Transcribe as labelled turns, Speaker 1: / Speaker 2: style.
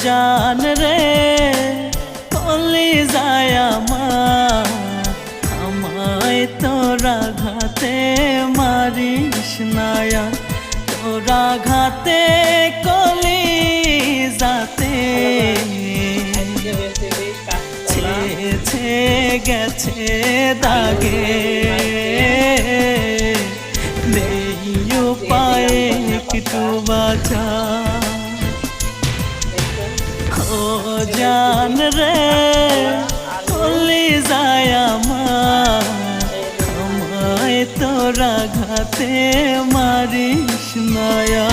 Speaker 1: জান রে কলি যায় আমার, আমায় তোরা ঘাতে মারিস নায়া, তোরা ঘাতে কলি যাতে ছে গেছে দাগে, নেই উপায় একটু বাঁচা। ও জান রে কলি যায় আমার, আমায় তোরা ঘাতে মারিস নায়া।